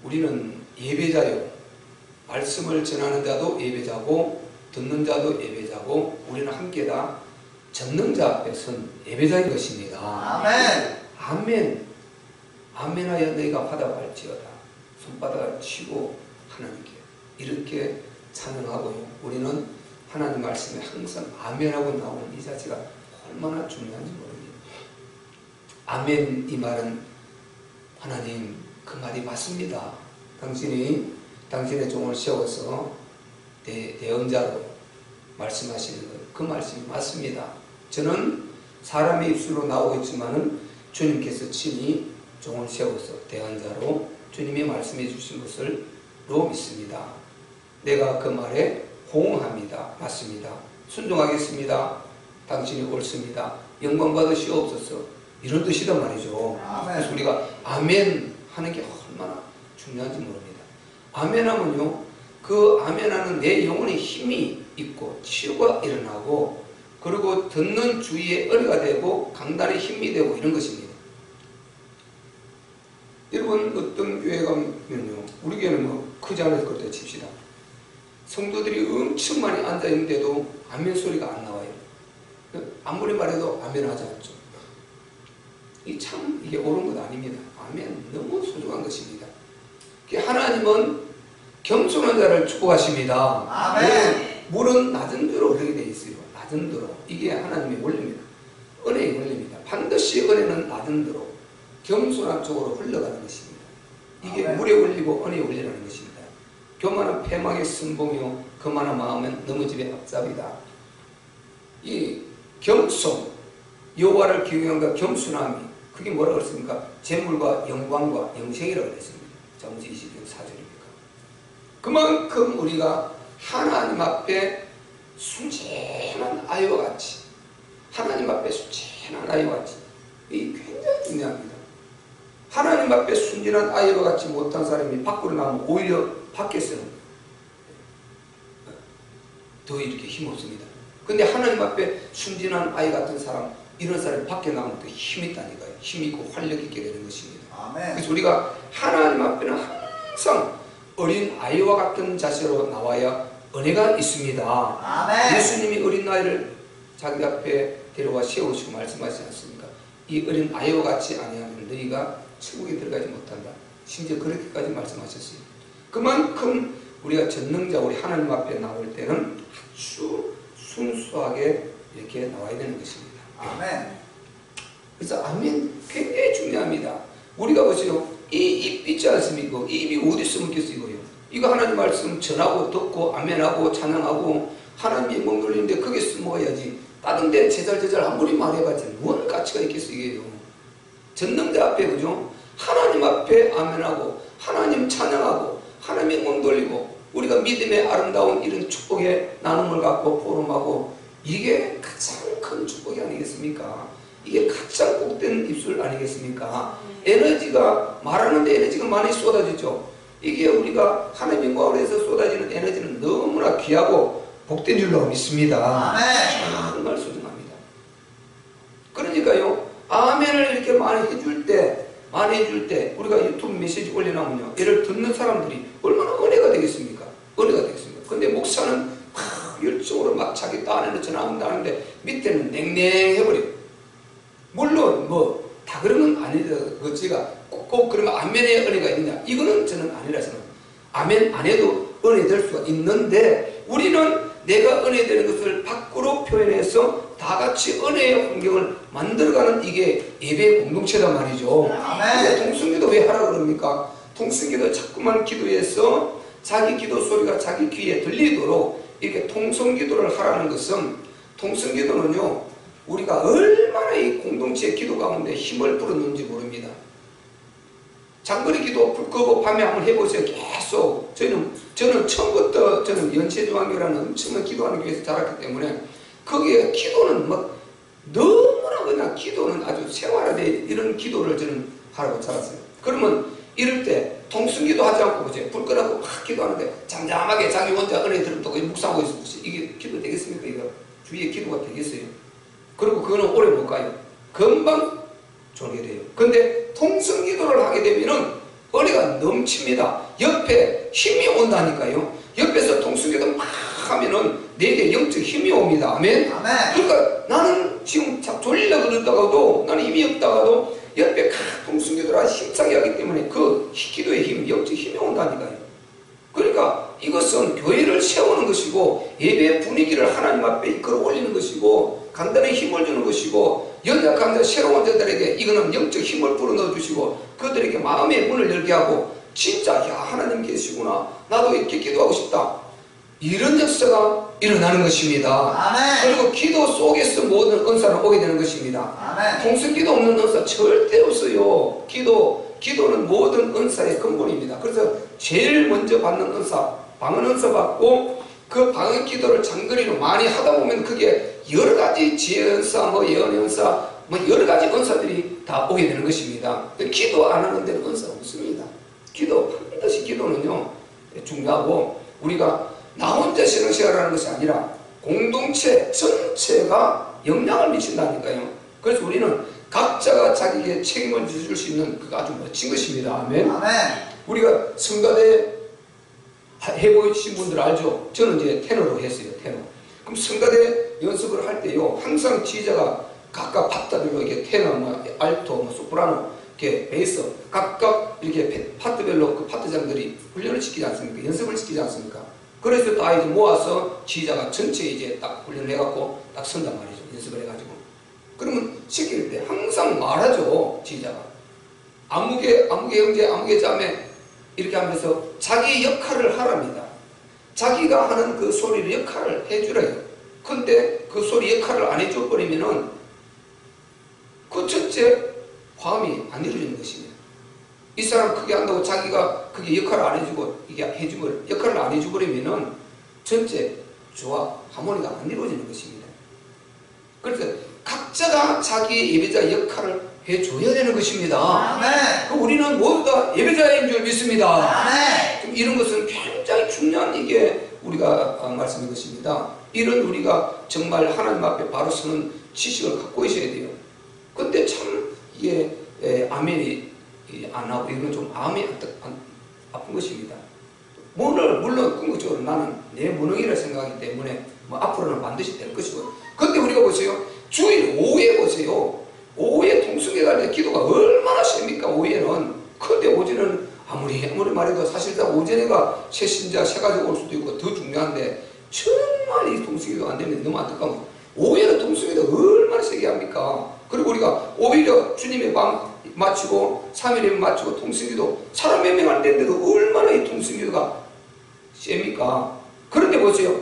우리는 예배자요. 말씀을 전하는 자도 예배자고 듣는 자도 예배자고 우리는 함께 다 전능자 앞에 선 예배자인 것입니다. 아멘. 아멘. 아멘하여 너희가 화답할지어다. 손바닥을 치고 하나님께 이렇게 찬양하고요. 우리는 하나님 말씀에 항상 아멘하고 나오는 이 자체가 얼마나 중요한지 모릅니다. 아멘 이 말은 하나님 그 말이 맞습니다. 당신이 당신의 종을 세워서 대언자로 말씀하시는 것, 그 말씀이 맞습니다. 저는 사람의 입술로 나오고 있지만은 주님께서 친히 종을 세워서 대언자로 주님이 말씀해 주신 것을로 믿습니다. 내가 그 말에 호응합니다. 맞습니다. 순종하겠습니다. 당신이 옳습니다. 영광 받으시옵소서. 이런 뜻이란 말이죠. 아멘. 그래서 우리가 아멘 하는 게 얼마나 중요한지 모릅니다. 아멘 하면요, 그 아멘 하는 내 영혼에 힘이 있고 치유가 일어나고 그리고 듣는 주위에 은혜가 되고 강단에 힘이 되고 이런 것입니다. 여러분 어떤 교회 가면요, 우리 교회는 뭐 크지 않을 것같아 칩시다. 성도들이 엄청 많이 앉아있는데도 아멘 소리가 안 나와요. 아무리 말해도 아멘 하지 않죠. 이게 옳은 것 아닙니다. 아멘 너무 소중한 것입니다. 하나님은 겸손한 자를 축복하십니다. 아멘. 물은 낮은 데로 흐르게 되어 있어요. 낮은 데로. 이게 하나님의 원리입니다. 은혜의 원리입니다. 반드시 은혜는 낮은 데로 겸손한 쪽으로 흘러가는 것입니다. 이게 아멘. 물의 원리고 은혜의 원리라는 것입니다. 교만은 패막의 선봉이요 거만한 마음은 넘어집의 앞잡이다. 이 겸손, 여호와를 경외함과 겸손함이 그게 뭐라고 했습니까? 재물과 영광과 영생이라고 했습니다. 잠언 20장 4절입니까? 그만큼 우리가 하나님 앞에 순진한 아이와 같이, 하나님 앞에 순진한 아이와 같이, 이 굉장히 중요합니다. 하나님 앞에 순진한 아이와 같이 못한 사람이 밖으로 나오면 오히려 밖에서는 더 이렇게 힘없습니다. 근데 하나님 앞에 순진한 아이 같은 사람, 이런 사람이 밖에 나오면 더 힘이 있다니까요. 힘이 있고 활력 있게 되는 것입니다. 아멘. 그래서 우리가 하나님 앞에는 항상 어린 아이와 같은 자세로 나와야 은혜가 있습니다. 아멘. 예수님이 어린 아이를 자기 앞에 데려와 세우시고 말씀하시지 않습니까? 이 어린 아이와 같이 아니하면 너희가 천국에 들어가지 못한다. 심지어 그렇게까지 말씀하셨어요. 그만큼 우리가 전능자 우리 하나님 앞에 나올 때는 아주 순수하게 이렇게 나와야 되는 것입니다. 아멘. 그래서 아멘 굉장히 중요합니다. 우리가 보세요. 이 입 있지 않습니까? 이 입이 어디서 먹겠어요? 이거 하나님 말씀 전하고 듣고 아멘하고 찬양하고 하나님이 목 돌리는데 거기서 먹어야지. 다른 데 제잘제잘 아무리 말해봤자 뭔 가치가 있겠어요? 이게요. 전능자 앞에 그죠? 하나님 앞에 아멘하고 하나님 찬양하고 하나님의 목 돌리고 우리가 믿음의 아름다운 이런 축복의 나눔을 갖고 포럼하고 이게 가장 큰 축복이 아니겠습니까? 이게 가장 복된 입술 아니겠습니까? 에너지가 말하는데 에너지가 많이 쏟아지죠. 이게 우리가 하나님의 영광을 위해서 쏟아지는 에너지는 너무나 귀하고 복된 줄로 믿습니다. 아멘. 정말 소중합니다. 그러니까요, 아멘을 이렇게 많이 해줄 때 우리가 유튜브 메시지 올려놓으면요, 얘를 듣는 사람들이 얼마나 은혜가 되겠습니까? 은혜가 되겠습니까? 근데 목사는 열정으로 막 자기 딴에는 전화한다는데 밑에는 냉랭해버려요. 물론 뭐 다 그런 건 아니죠. 제가 꼭 그러면 아멘의 은혜가 있느냐, 이거는 저는 아니라 생각합니다. 아멘 안 해도 은혜 될 수가 있는데 우리는 내가 은혜 되는 것을 밖으로 표현해서 다 같이 은혜의 환경을 만들어가는 이게 예배의 공동체단 말이죠. 근데 통성기도 왜 하라고 그럽니까? 통성기도 자꾸만 기도해서 자기 기도 소리가 자기 귀에 들리도록 이렇게 통성기도를 하라는 것은, 통성기도는요 우리가 얼마나 이 공동체의 기도 가운데 힘을 불어넣는지 모릅니다. 장거리 기도 불 끄고 밤에 한번 해보세요. 계속 저는 처음부터 저는 연세중앙교라는 엄청난 기도하는 교회에서 자랐기 때문에 거기에 기도는 막 너무나 그냥 기도는 아주 생활화된 이런 기도를 저는 하라고 자랐어요. 그러면 이럴 때 통성기도 하지 않고 보세요. 불 끄라고 막 기도하는데 잠잠하게 자기 혼자 은혜 들음도 묵상하고 있으면 이게 기도 되겠습니까? 이거 주위에 기도가 되겠어요? 그리고 그거는 오래 못 가요. 금방 졸게 돼요. 근데 통성기도를 하게 되면은 은혜가 넘칩니다. 옆에 힘이 온다니까요. 옆에서 통수기도 막 하면은 내게 영적 힘이 옵니다. 아멘. 아멘. 그러니까 나는 지금 졸리려고 그러다가도 나는 힘이 없다가도 옆에 통수기들아 힘차게 하기 때문에 그 기도의 힘, 영적 힘이 온다니까요. 그러니까 이것은 교회를 세우는 것이고 예배 분위기를 하나님 앞에 이끌어 올리는 것이고 간단히 힘을 주는 것이고 연약한 새로운 자들에게 이거는 영적 힘을 불어넣어 주시고 그들에게 마음의 문을 열게 하고 진짜 야 하나님 계시구나 나도 이렇게 기도하고 싶다 이런 역사가 일어나는 것입니다. 아멘. 그리고 기도 속에서 모든 은사는 오게 되는 것입니다. 아멘. 통성기도 없는 은사 절대 없어요. 기도는 모든 은사의 근본입니다. 그래서 제일 먼저 받는 은사, 방언 은사 받고 그 방언 기도를 장거리로 많이 하다 보면 그게 여러 가지 지혜 은사, 예언 은사, 여러 가지 은사들이 다 오게 되는 것입니다. 기도 안 하는 데는 은사가 없습니다. 반드시 기도는요 중요하고 우리가 나 혼자 신앙생활하는 것이 아니라 공동체 전체가 영향을 미친다니까요. 그래서 우리는 각자가 자기에게 책임을 줄 수 있는 그가 아주 멋진 것입니다. 아멘. 아멘. 우리가 성가대 해보신 분들 알죠? 저는 이제 테너로 했어요. 테너. 그럼 성가대 연습을 할 때요 항상 지휘자가 각각 파트별로 이게 테너, 알토, 소프라노, 이렇게 베이스 각각 이렇게 파트별로 그 파트장들이 훈련을 시키지 않습니까? 연습을 시키지 않습니까? 그래서 다 이제 모아서 지휘자가 전체 이제 딱 훈련을 해갖고 딱 선단 말이죠. 연습을 해가지고. 그러면 시킬 때 항상 말하죠. 지휘자가. 아무개 형제, 아무개 자매 이렇게 하면서 자기 역할을 하랍니다. 자기가 하는 그 소리를 역할을 해주래요. 근데 그 소리 역할을 안 해줘버리면은 그 전체 화음이 안 이루어지는 것입니다. 이 사람 크게 한다고 자기가 그게 역할을 안 해주고 이게 역할을 안 해줘버리면은 전체 조화, 하모니가 안 이루어지는 것입니다. 그래서 각자가 자기의 예배자 역할을 해줘야 되는 것입니다. 아멘. 우리는 모두 다 예배자인 줄 믿습니다. 아멘. 이런 것은 굉장히 중요한 이게 우리가 말씀인 것입니다. 이런 우리가 정말 하나님 앞에 바로 서는 지식을 갖고 있어야 돼요. 근데 참 이게 아멘이 안 하고 이건 좀 마음이 아픈 것입니다. 물론 궁극적으로 나는 내 무능이라 생각하기 때문에 앞으로는 반드시 될 것이고 근데 우리가 보세요. 주일 오후에 보세요. 오후에 통성에 갈 때 기도가 얼마나 셉니까? 오후에는. 근데 오전은 아무리 말해도 사실상 오전에가 새 신자 새 가지고 올 수도 있고 더 중요한데 정말 이 통성기도 안 되면 너무 안타까운 거예요. 오후에는 통성기도 얼마나 세게 합니까? 그리고 우리가 오히려 주님의 방 마치고 3일에 마치고 통성기도 사람 몇 명 안 되는데도 얼마나 이 통성기도가 셉니까? 그런데 보세요.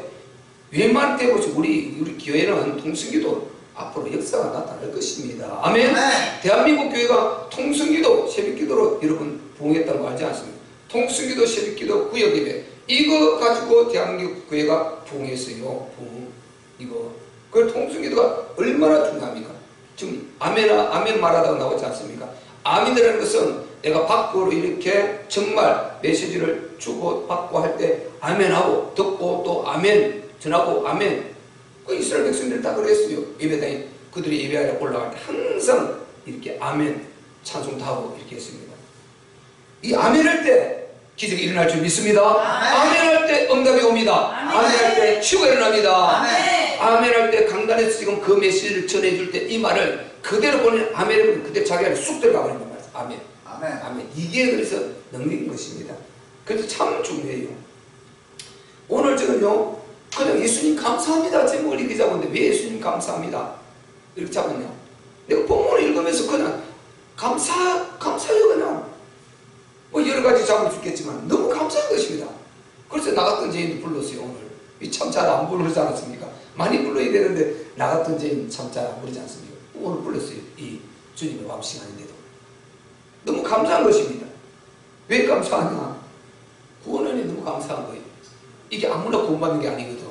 웬만할 때 보세요. 우리 교회는 통성기도 앞으로 역사가 나타날 것입니다. 아멘. 대한민국 교회가 통성기도 새벽기도로 여러분 부흥했다는 거 알지 않습니까? 통성기도 새벽기도 구역예배 이거 가지고 대한민국 교회가 부흥했어요. 이거 그 통성기도가 얼마나 중요합니까? 지금 아멘 말하다가 나오지 않습니까? 아멘이라는 것은 내가 밖으로 이렇게 정말 메시지를 주고 받고 할 때 아멘하고 듣고 또 아멘 전하고 아멘. 그 이스라엘 백성들이 다 그랬어요. 예배당에 그들이 예배하러 올라갈 때 항상 이렇게 아멘 찬송 다 하고 이렇게 했습니다. 이 아멘 할 때 기적이 일어날 줄 믿습니다. 아멘 할 때 응답이 옵니다. 아멘 할 때 치유가 일어납니다. 아멘 할 때 강단에서 지금 그 메시지를 전해줄 때 이 말을 그대로 보내는 아멘을 그대로 자기 안에 쑥 들어가 버린단 말이에요. 아멘. 아멘. 이게 그래서 능력인 것입니다. 그래서 참 중요해요. 오늘 저는요 그냥 예수님 감사합니다 제목을 이렇게 잡았는데 왜 예수님 감사합니다 이렇게 잡았냐? 내가 본문을 읽으면서 그냥 감사해요 그냥 여러 가지 잡을 수 있겠지만 너무 감사한 것입니다. 그래서 나갔던 죄인도 불렀어요. 오늘 참 잘 안 부르지 않았습니까? 많이 불러야 되는데 나갔던 죄인 참 잘 안 부르지 않습니까? 오늘 불렀어요. 이 주님의 밤 시간인데도 너무 감사한 것입니다. 왜 감사하냐? 구원은이 너무 감사한 거예요. 이게 아무나 구원받는 게 아니거든.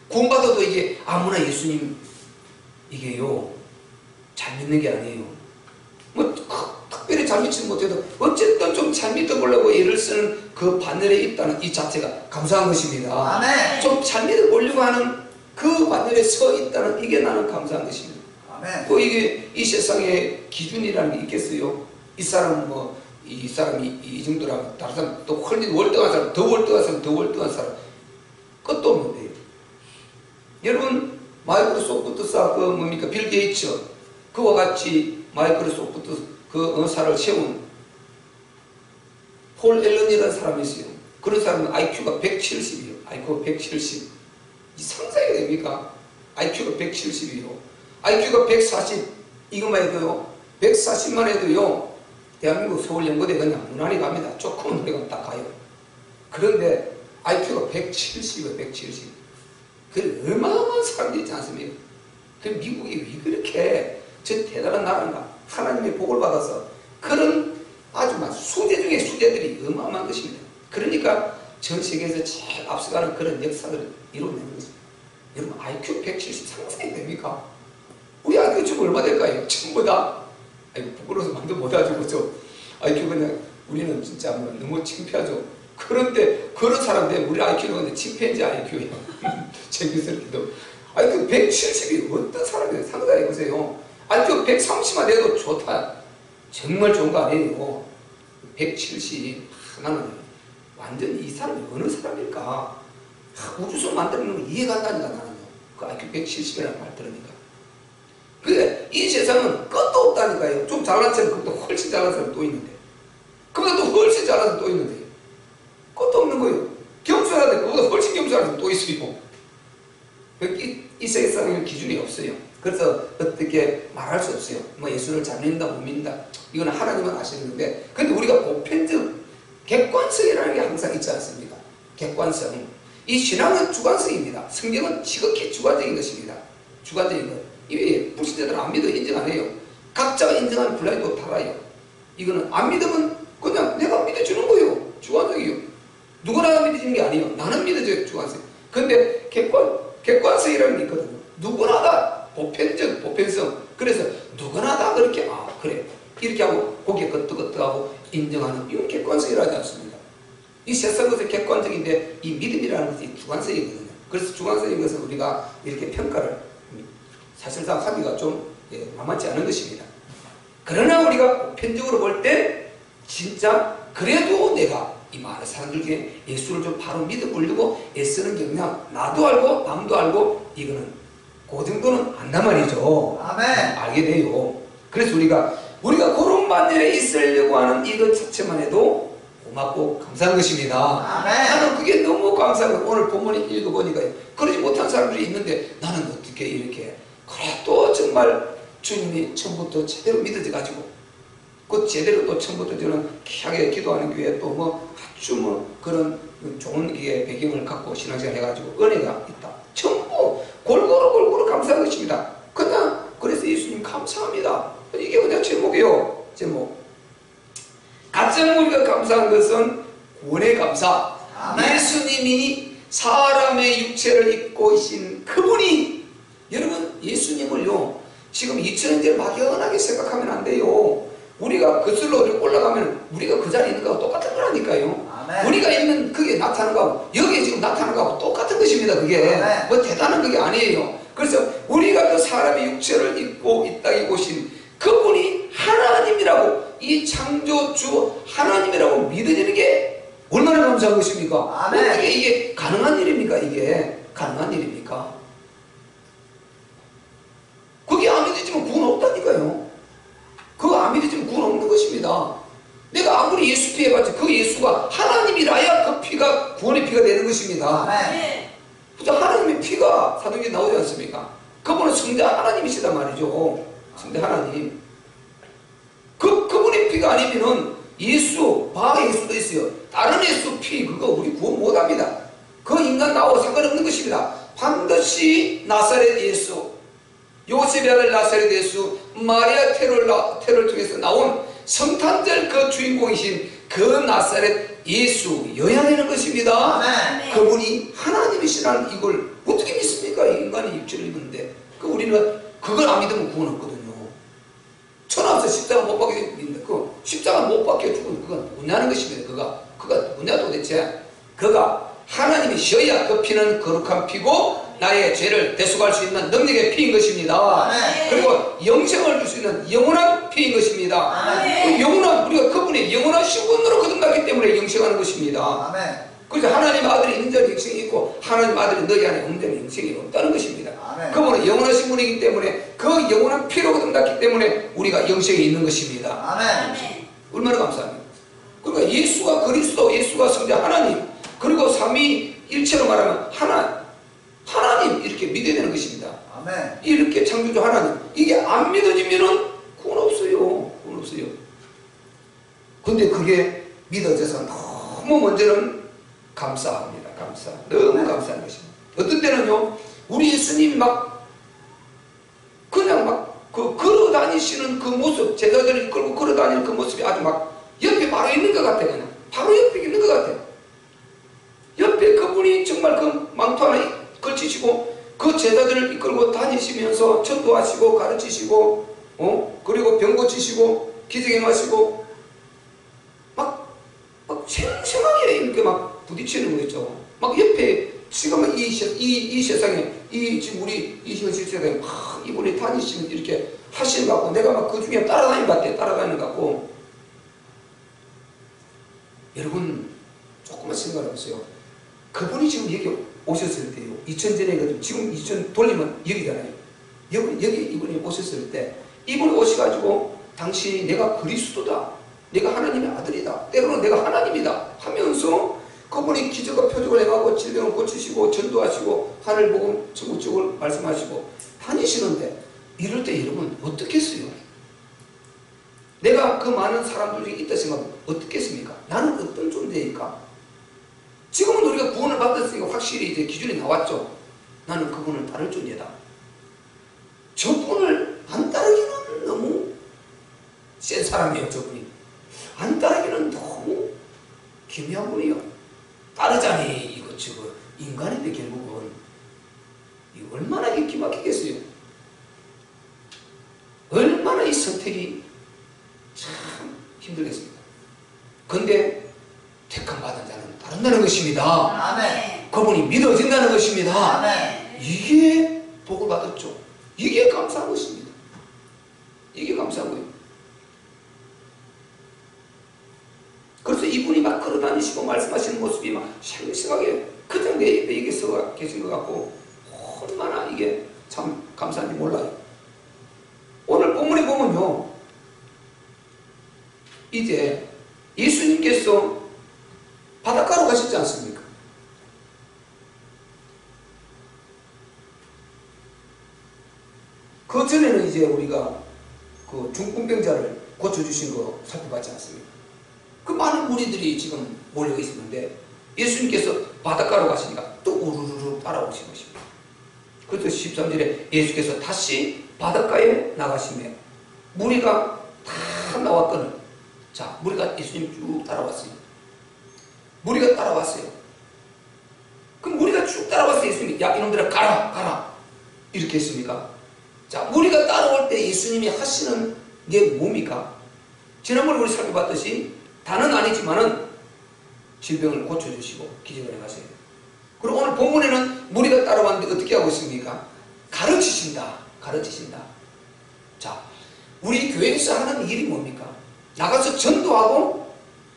구원받아도 이게 아무나 예수님 이게요 잘 믿는 게 아니에요. 특별히 잘 믿지는 못해도 어쨌든 좀 잘 믿어보려고 애를 쓰는 그 바늘에 있다는 이 자체가 감사한 것입니다. 아멘. 좀 잘 믿어보려고 하는 그 바늘에 서 있다는 이게 나는 감사한 것입니다. 아멘. 또 이게 이 세상에 기준이라는 게 있겠어요? 이 사람은 이 사람이 이 정도라면 다른 사람 또 훨씬 월등한 사람, 더 월등한 사람, 더 월등한 사람 끝도 없는데요. 여러분 마이크로소프트사 그 뭡니까 빌 게이츠 그와 같이 마이크로소프트 그 사를 세운 폴 앨런이라는 사람이 있어요. 그런 사람은 IQ가 170이에요. IQ가 170. 이 상상이 됩니까? IQ가 170이요. IQ가 140 이것만 해도요. 140만 해도요. 대한민국 서울연고대 그냥 무난히 갑니다. 조금만 노래가면 딱 가요. 그런데 IQ가 170이에요. 170. 그 어마어마한 사람들이 있지 않습니까? 그 미국이 왜 그렇게 저 대단한 나라인가? 하나님의 복을 받아서 그런 아주 막 수제 중에 수제들이 어마어마한 것입니다. 그러니까 전 세계에서 제일 앞서가는 그런 역사를 이뤄내는 것입니다. 여러분 IQ 170 상상이 됩니까? 우리 IQ 지금 얼마 될까요? 전부 다 아이고 부끄러워서 말도 못하죠. 그죠? IQ 그냥 우리는 진짜 뭐 너무 창피하죠. 그런데 그런 사람들 우리 IQ는 근데 창피한지 IQ예요. 창피스럽기도. IQ 170이 어떤 사람이에요? 상상해보세요. IQ 130만 돼도 좋다. 정말 좋은 거 아니에요. 170 하나는 완전 이 사람이 어느 사람일까? 우주선 만드는 거 이해가 안 가니까 나는요. 그 IQ 170이라는 말 들으니까. 근데 이 세상은 끝도 없다니까요. 좀 잘난 사람 그보다 훨씬 잘난 사람 또 있는데 그보다 또 훨씬 잘난 사람 또 있는데 끝도 없는 거예요. 겸손한데 그보다 훨씬 겸손한 사람 또 있어요. 이 세상에는 기준이 없어요. 그래서 어떻게 말할 수 없어요. 뭐 예수를 잘 믿는다 못 믿는다 이거는 하나님은 아시는 건데 근데 우리가 보편적 객관성이라는 게 항상 있지 않습니까? 객관성. 이 신앙은 주관성입니다. 성경은 지극히 주관적인 것입니다. 주관적인 것. 이게 불신자들은 안 믿어 인정 안 해요. 각자가 인정하는 분량이 또 달라요. 이거는 안 믿으면 그냥 내가 믿어주는 거예요. 주관적이에요. 누구나 믿어지는 게 아니에요. 나는 믿어줘요. 주관성. 근데 객관성이라는 게 있거든요. 누구나 다 보편성. 그래서 누구나 다 그렇게 그래 이렇게 하고 고개 끄덕끄덕하고 인정하는 이건 객관성이라 하지 않습니다. 이 세상 것은 객관적인데 이 믿음이라는 것이 주관성이거든요. 그래서 주관성인 것은 우리가 이렇게 평가를 사실상 하기가 좀 만만치 않은 것입니다. 그러나 우리가 보편적으로 볼 때 진짜 그래도 내가 이 많은 사람들 중에 예수를 좀 바로 믿어보려고 애쓰는 경향 나도 알고 남도 알고 이거는 그 정도는 안단 말이죠. 아멘. 알게 돼요. 그래서 우리가 그런 반열에 있으려고 하는 이것 자체만 해도 고맙고 감사한 것입니다. 아멘. 나는 그게 너무 감사하고 오늘 본문을 읽어보니까 그러지 못한 사람들이 있는데 나는 어떻게 이렇게 그래 또 정말 주님이 처음부터 제대로 믿어져 가지고 그 제대로 또 처음부터 저는 귀하게 기도하는 교회 또 뭐 아주 뭐 그런 좋은 배경을 갖고 신앙생활 해가지고 은혜가 있다. 전부 골고루 감사한 것입니다. 그냥 그래서 예수님 감사합니다. 이게 그냥 제목이에요. 제목. 가장 우리가 감사한 것은 구원의 감사. 아멘. 예수님이 사람의 육체를 입고 계신 그분이 여러분 예수님을요 지금 2000년째 막연하게 생각하면 안 돼요. 우리가 그슬로 올라가면 우리가 그 자리에 있는 거하고 똑같은 거라니까요. 아멘. 우리가 있는 그게 나타나는 거하고 여기에 지금 나타나는 거하고 똑같은 것입니다. 그게 아멘. 뭐 대단한 그게 아니에요. 그래서 우리가 그 사람의 육체를 입고 이 땅에 오신 그분이 하나님이라고 이 창조주 하나님이라고 믿어지는 게 얼마나 감사한 것입니까? 아멘. 어떻게 이게 가능한 일입니까? 이게 가능한 일입니까? 그게 안 믿어지면 구원 없다니까요. 그거 안 믿어지면 구원 없는 것입니다. 내가 아무리 예수 피 해봤자 그 예수가 하나님이라야 그 피가 구원의 피가 되는 것입니다. 아멘. 하나님의 피가 사도행전에 나오지 않습니까? 그분은 성자 하나님이시단 말이죠. 성자 하나님. 그분의 피가 아니면은 예수, 예수도 있어요. 다른 예수 피 그거 우리 구원 못합니다. 그 인간 나하고 상관없는 것입니다. 반드시 나사렛 예수, 요셉의 아들 나사렛 예수, 마리아 테러를 통해서 나온 성탄절 그 주인공이신 그 나사렛 예수여야 되는 것입니다. 아멘. 그분이 하나님이시라는 이걸 어떻게 믿습니까? 이 인간이 육체를 입었는데 우리는 그걸 안 믿으면 구원 없거든요. 천하에서 십자가 못 박혀 있는데 그 십자가 못 박혀 죽은 그건 뭐냐는 것입니다. 그가 뭐냐 도대체? 그가 하나님이셔야 그 피는 거룩한 피고 나의 죄를 대속할 수 있는 능력의 피인 것입니다. 아멘. 그리고 영생을 줄 수 있는 영원한 피인 것입니다. 아멘. 그 영원한, 우리가 그분의 영원한 신분으로 거듭났기 때문에 영생하는 것입니다. 아멘. 그래서 하나님 아들이 인전 영생이 있고 하나님 아들이 너희 안에 온전히 영생이 없다는 것입니다. 아멘. 그분은 영원한 신분이기 때문에 그 영원한 피로 거듭났기 때문에 우리가 영생이 있는 것입니다. 아멘. 얼마나 감사합니까? 그러니까 예수가 그리스도, 예수가 성자 하나님, 그리고 삼위일체로 말하면 하나님 이렇게 믿어야 되는 것입니다. 아멘. 이렇게 창조주 하나님, 이게 안 믿어지면은 구원 없어요. 구원 없어요. 근데 그게 믿어져서 너무 먼저는 감사합니다. 감사. 너무 감사한 것입니다. 어떤 때는요, 우리 예수님이 그냥 걸어 다니시는 그 모습, 제자들을 이끌고 걸어 다니는 그 모습이 아주 옆에 바로 있는 것 같아. 그냥 바로 옆에 있는 것 같아. 옆에 그분이 정말 그 망토 하나 걸치시고 그 제자들을 이끌고 다니시면서 전도하시고 가르치시고, 그리고 병 고치시고 기적 행하시고 막 생생하게 이렇게 부딪히는 거 있죠. 옆에 지금 이 세상에 지금 우리 이 현실 세상에 이분이 다니시면 이렇게 하시는 것 같고, 내가 그 중에 따라다니는 것 같아. 따라다니는 것 같고. 여러분 조금만 생각해보세요. 그분이 지금 여기 오셨을 때요, 2000전에 지금 2000 돌리면 여기잖아요. 여기 이분이 오셨을 때, 이분이 오셔가지고 당시 내가 그리스도다, 내가 하나님의 아들이다, 때로는 내가 하나님이다 하면서 그분이 기적과 표적을 행하고 질병을 고치시고 전도하시고 하늘 복음 천국 쪽을 말씀하시고 다니시는데, 이럴 때 여러분 어떻게 했어요? 내가 그 많은 사람들 중에 있다 생각하면 어떻겠습니까? 나는 어떤 존재일까? 지금은 우리가 구원을 받았으니까 확실히 이제 기준이 나왔죠. 나는 그분을 따를 존재다. 저분을 안 따르기는 너무 센 사람이에요. 저분이 안 따르기는 너무 기묘한 분이요. 따르자니 이것저것 인간인데 결국은 이거 얼마나 기막히겠어요. 얼마나 이 선택이 참 힘들겠습니다. 근데 택함 받은 자는 따른다는 것입니다. 아멘. 그분이 믿어진다는 것입니다. 아멘. 이게 복을 받았죠. 이게 감사한 것입니다. 이게 감사한 거예요. 그래서 이분이 걸어다니시고 말씀하시는 모습이 생생하게 그냥 내 옆에 이게 서 계신 것 같고, 얼마나 이게 참 감사한지 몰라요. 오늘 본문에 보면요, 이제 예수님께서 바닷가로 가셨지 않습니까? 그 전에는 이제 우리가 그 중풍병자를 고쳐주신 거 살펴봤지 않습니까? 그 많은 무리들이 지금 몰려 있었는데 예수님께서 바닷가로 가시니까 또 우르르 따라오신 것입니다. 그래서 13절에 예수께서 다시 바닷가에 나가시며 무리가 다 나왔거늘. 자, 무리가 예수님 쭉 따라왔어요. 무리가 따라왔어요. 그럼 무리가 쭉 따라왔어요. 예수님이 야 이놈들아 가라 이렇게 했습니까? 자, 무리가 따라올 때 예수님이 하시는 게 뭡니까? 지난번에 우리 살펴봤듯이 다는 아니지만은 질병을 고쳐주시고 기적을 행하세요. 그리고 오늘 본문에는 무리가 따라왔는데 어떻게 하고 있습니까? 가르치신다. 자, 우리 교회에서 하는 일이 뭡니까? 나가서 전도하고,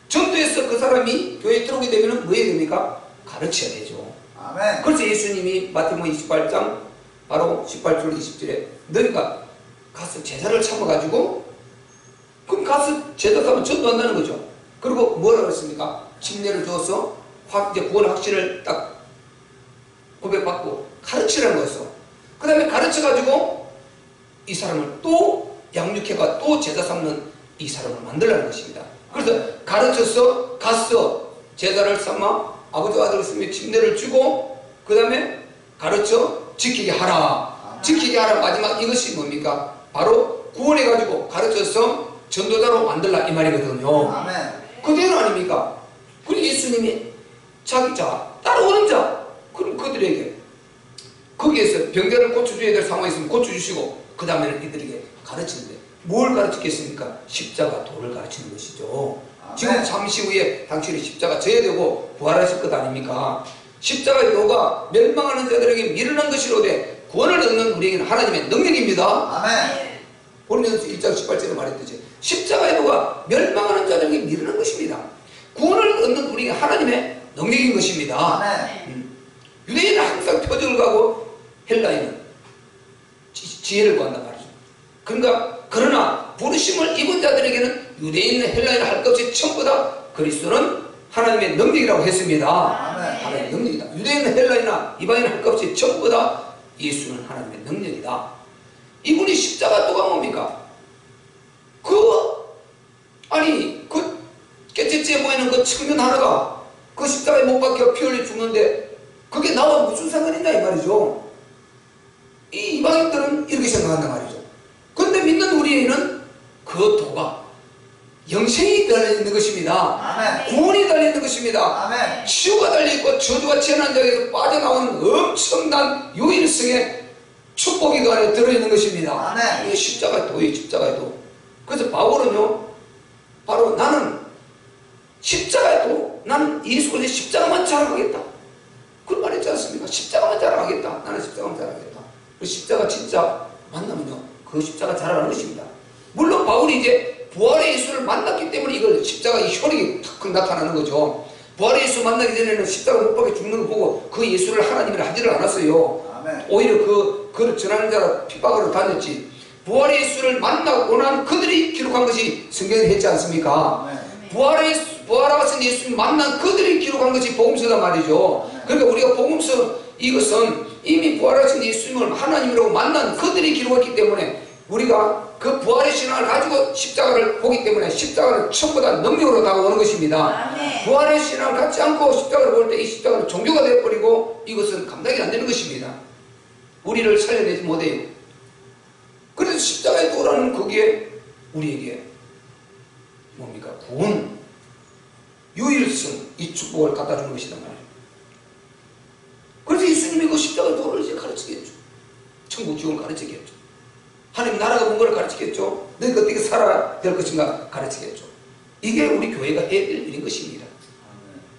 전도해서 그 사람이 교회에 들어오게 되면 뭐 해야 됩니까? 가르쳐야 되죠. 아멘. 그래서 예수님이 마태복음 28장 바로 18절 20절에 너희가 가서 제자를 참아가지고, 그럼 가서 제자 삼으면 전도한다는 거죠. 그리고 뭐라고 했습니까? 침례를 줘서 이제 구원 확신을 딱 고백받고 가르치라는 거였어. 그 다음에 가르쳐가지고 이 사람을 또 양육해가 또 제자 삼는 이 사람을 만들라는 것입니다. 그래서 가르쳐서 가서 제자를 삼아 아버지와 아들을 쓰며 침례를 주고, 그 다음에 가르쳐 지키게 하라. 지키게 하라. 마지막 이것이 뭡니까? 바로 구원해가지고 가르쳐서 전도자로 만들라 이 말이거든요. 아멘. 그대로 아닙니까? 그리고 예수님이 자기 자 따라오는 자, 그럼 그들에게 거기에서 병자를 고쳐줘야 될 상황이 있으면 고쳐주시고, 그 다음에는 이들에게 가르치는데 뭘 가르치겠습니까? 십자가 도를 가르치는 것이죠. 아멘. 지금 잠시 후에 당신이 십자가 져야 되고 부활하실 것 아닙니까? 십자가의 도가 멸망하는 자들에게 미련한 것이로되 구원을 얻는 우리에게는 하나님의 능력입니다. 아멘. 고린도전서 1장 18절에 말했듯이 십자가의 도가 멸망하는 자들에게 미련한 것입니다. 구원을 얻는 우리에게 하나님의 능력인 것입니다. 아멘. 유대인은 항상 표적을 가고 헬라인은 지혜를 구한단 말이죠. 그러나 부르심을 입은 자들에게는 유대인은 헬라인은 할 것 없이 전부 다 그리스도는 하나님의 능력이라고 했습니다. 아멘. 하나님의 능력이다. 유대인은 헬라인이나 이방인은 할 것 없이 전부 다 예수는 하나님의 능력이다. 이분이 십자가 도가 뭡니까? 그 깨끗해 보이는 그 청년 하나가 그 십자가에 못 박혀 피 흘려 죽는데 그게 나와 무슨 상관이냐 이 말이죠. 이 이방인들은 이렇게 생각한단 말이죠. 그런데 믿는 우리에는 그 도가 영생이 달려있는 것입니다. 아멘. 구원이 달려있는 것입니다. 아멘. 치유가 달려있고 저주와 재난 자에서 빠져나오는 엄청난 유일성의 축복이 그 안에 들어있는 것입니다. 아멘. 이게 십자가의 도예요. 십자가의 도. 그래서 바울은요, 바로 나는 십자가의 도, 나는 예수 그리스도의 십자가만 자랑하겠다. 그런 말 했지 않습니까? 십자가만 자랑하겠다. 나는 십자가만 자랑하겠다. 그 십자가 진짜 만나면요, 그 십자가 자랑하는 것입니다. 물론 바울이 이제 부활의 예수를 만났기 때문에 이걸 십자가의 효력이 탁 나타나는 거죠. 부활의 예수 만나기 전에는 십자가 못 박혀 죽는 거 보고 그 예수를 하나님이라 하지를 않았어요. 아멘. 오히려 그를 전하는 자라 핍박으로 다녔지. 부활의 예수를 만나고 난 그들이 기록한 것이 성경에 했지 않습니까? 아멘. 부활하신 예수를 만난 그들이 기록한 것이 복음서단 말이죠. 그러니까 우리가 복음서 이것은 이미 부활하신 예수님을 하나님이라고 만난 그들이 기록했기 때문에 우리가 그 부활의 신앙을 가지고 십자가를 보기 때문에 십자가를 전부 다 능력으로 다가오는 것입니다. 아멘. 부활의 신앙을 갖지 않고 십자가를 볼 때 이 십자가는 종교가 되어버리고 이것은 감당이 안 되는 것입니다. 우리를 살려내지 못해요. 그래서 십자가의 도라는 거기에 우리에게 뭡니까? 구원, 유일성, 이 축복을 갖다 주는 것이란 말이에요. 그래서 예수님이 그 십자가의 도를 이제 가르치겠죠. 천국 지옥을 가르치겠죠. 하나님 나라가 뭔가를 가르치겠죠. 너희가 어떻게 살아야 될 것인가 가르치겠죠. 이게 우리 교회가 해야 될 일인 것입니다.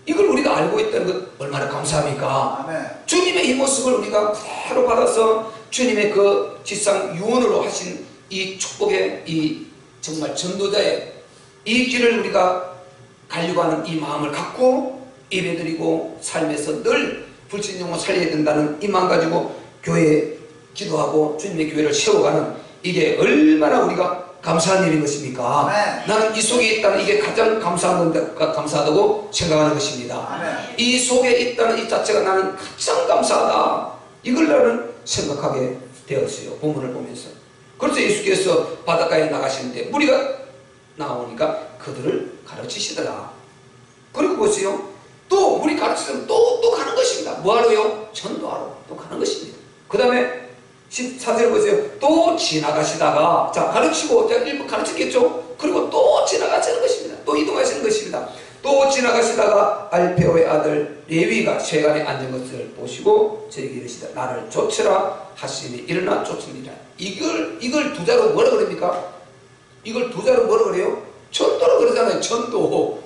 이걸 우리가 알고 있다는 것 얼마나 감사합니까? 아멘. 주님의 이 모습을 우리가 그대로 받아서 주님의 그 지상 유언으로 하신 이 축복의 이 정말 전도자의 이 길을 우리가 가려고 하는 이 마음을 갖고 예배드리고 삶에서 늘 불신용을 살려야 된다는 이 마음 가지고 교회에 기도하고 주님의 교회를 세워가는 이게 얼마나 우리가 감사한 일인 것입니까? 아멘. 나는 이 속에 있다는 이게 가장 감사하다고 생각하는 것입니다. 아멘. 이 속에 있다는 이 자체가 나는 가장 감사하다. 이걸 나는 생각하게 되었어요. 본문을 보면서. 그래서 예수께서 바닷가에 나가시는데 무리가 나오니까 그들을 가르치시더라. 그리고 보세요. 또 우리 가르치면 또 가는 것입니다. 뭐하러요? 전도하러 또 가는 것입니다. 그 다음에 14절 보세요. 또 지나가시다가 자 가르치고 자 일부 가르쳤겠죠. 그리고 또 지나가시는 것입니다. 또 이동하시는 것입니다. 또 지나가시다가 알페오의 아들 레위가 세간에 앉은 것을 보시고 저에게 이르시다. 나를 쫓으라 하시니 일어나 쫓으니라. 이걸 두 자로 뭐라 그럽니까? 이걸 두 자로 뭐라 그래요? 전도라 그러잖아요. 전도.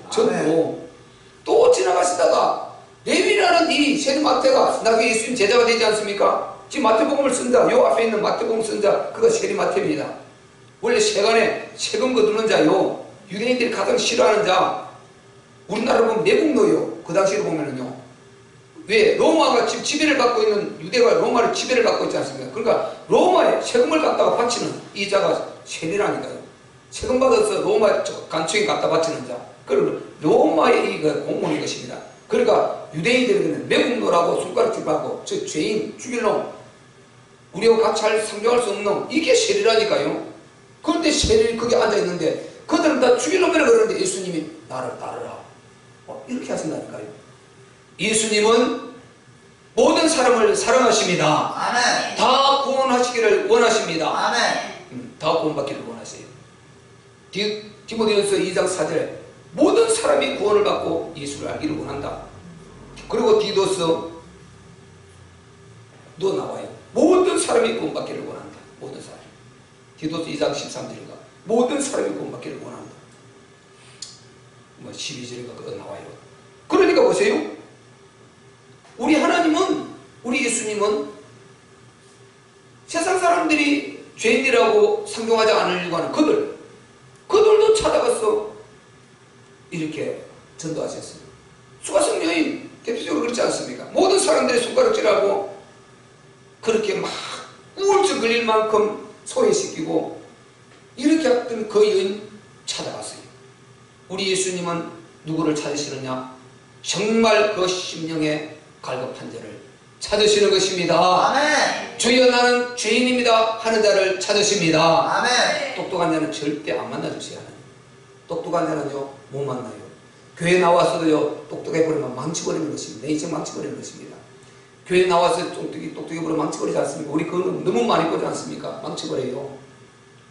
또 지나가시다가 레위라는 이 세리마태가 나중에 예수님 제자가 되지 않습니까? 지금 마태복음을 쓴 자, 요 앞에 있는 마태복음 쓴 자, 그가 세리마태입니다. 원래 세간에 세금 거두는 자요. 유대인들이 가장 싫어하는 자. 우리나라로 보면 매국노요. 그 당시로 보면은요. 왜? 로마가 지금 지배를 받고 있는 유대가 로마를 지배를 받고 있지 않습니까? 그러니까 로마에 세금을 갖다가 바치는 이 자가 세리라니까요. 세금 받아서 로마 간청에 갖다 바치는 자. 그리고 로마의 이 공무원인 것입니다. 그러니까 유대인들에게는 매국노라고 손가락질 받고 저 죄인 죽일 놈 우리하고 같이 상종할 수 없는 놈 이게 세리라니까요. 그런데 세리 거기 앉아있는데 그들은 다 죽일 놈이라 그러는데 예수님이 나를 따르라 이렇게 하신다니까요. 예수님은 모든 사람을 사랑하십니다. 아멘. 다 구원하시기를 원하십니다. 아멘. 다 구원받기를 원하세요. 디모데전서 2장 4절에 모든 사람이 구원을 받고 예수를 알기를 원한다. 그리고 디도스도 나와요. 모든 사람이 구원받기를 원한다. 모든 사람. 디도스 2장 13절인가 모든 사람이 구원받기를 원한다. 뭐 12절인가 그거 나와요. 그러니까 보세요. 우리 예수님은 세상 사람들이 죄인이라고 상종하지 않으려고 하는 그들도 찾아가서 이렇게 전도하셨습니다. 수가성 여인 대표적으로 그렇지 않습니까? 모든 사람들이 손가락질하고 그렇게 막 우울증 걸릴 만큼 소외시키고 이렇게 했던 그 여인 찾아갔어요. 우리 예수님은 누구를 찾으시느냐? 정말 그 심령의 갈급한 자를 찾으시는 것입니다. 아멘. 주여 나는 죄인입니다 하는 자를 찾으십니다. 아멘. 똑똑한 자는 절대 안 만나주세요. 똑똑한 자는요 못 만나요. 교회 나와서도요 똑똑해버리면 망쳐버리는 것입니다. 내 인생 망쳐버리는 것입니다. 교회 나와서 똑똑해버리면 망쳐버리지 않습니까? 우리 그거는 너무 많이 보지 않습니까? 망쳐버려요.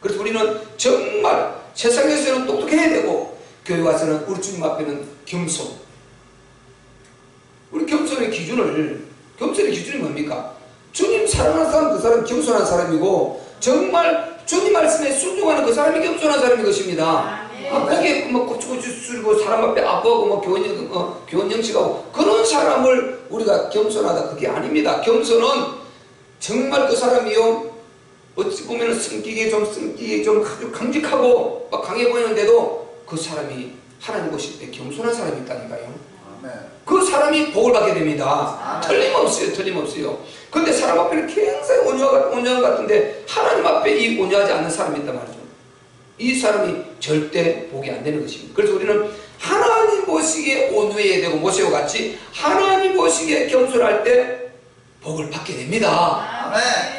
그래서 우리는 정말 세상에서는 똑똑해야 되고 교회 와서는 우리 주님 앞에는 겸손. 우리 겸손의 기준이 뭡니까? 주님 사랑하는 사람 그 사람 겸손한 사람이고 정말 주님 말씀에 순종하는 그 사람이 겸손한 사람인 것입니다. 거기에 뭐 고추고추 쓰고 사람 앞에 아부하고 뭐 교원 영식하고 그런 사람을 우리가 겸손하다 그게 아닙니다. 겸손은 정말 그 사람이요 어찌 보면 성격이 좀 아주 강직하고 막 강해 보이는데도 그 사람이 하나님 보실 때 겸손한 사람이 있다니까요. 그 사람이 복을 받게 됩니다. 틀림없어요. 근데 사람 앞에는 굉장히 온유한 것 같은데 하나님 앞에 이 온유하지 않는 사람이 있단 말이죠. 이 사람이 절대 복이 안 되는 것입니다. 그래서 우리는 하나님 보시기에 온유해야 되고 모세와 같이 하나님 보시기에 겸손할 때 복을 받게 됩니다.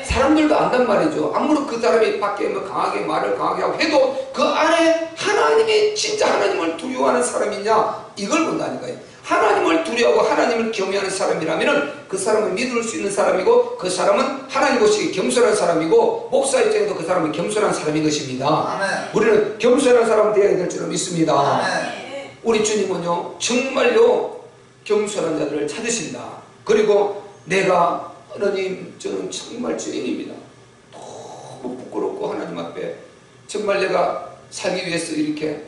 사람들도 안단 말이죠. 아무리 그 사람이 밖에 뭐 말을 강하게 하고 해도 그 안에 하나님이 진짜 하나님을 두려워하는 사람이냐 이걸 본다니까요. 하나님을 두려워하고 하나님을 경외하는 사람이라면 그 사람을 믿을 수 있는 사람이고 그 사람은 하나님 보시기에 겸손한 사람이고 목사 입장에도 그 사람은 겸손한 사람인 것입니다. 아멘. 우리는 겸손한 사람 되어야 될 줄로 믿습니다. 아멘. 우리 주님은요 정말요 겸손한 자들을 찾으신다. 그리고 내가 하나님 저는 정말 죄인입니다. 너무 부끄럽고 하나님 앞에 정말 내가 살기 위해서 이렇게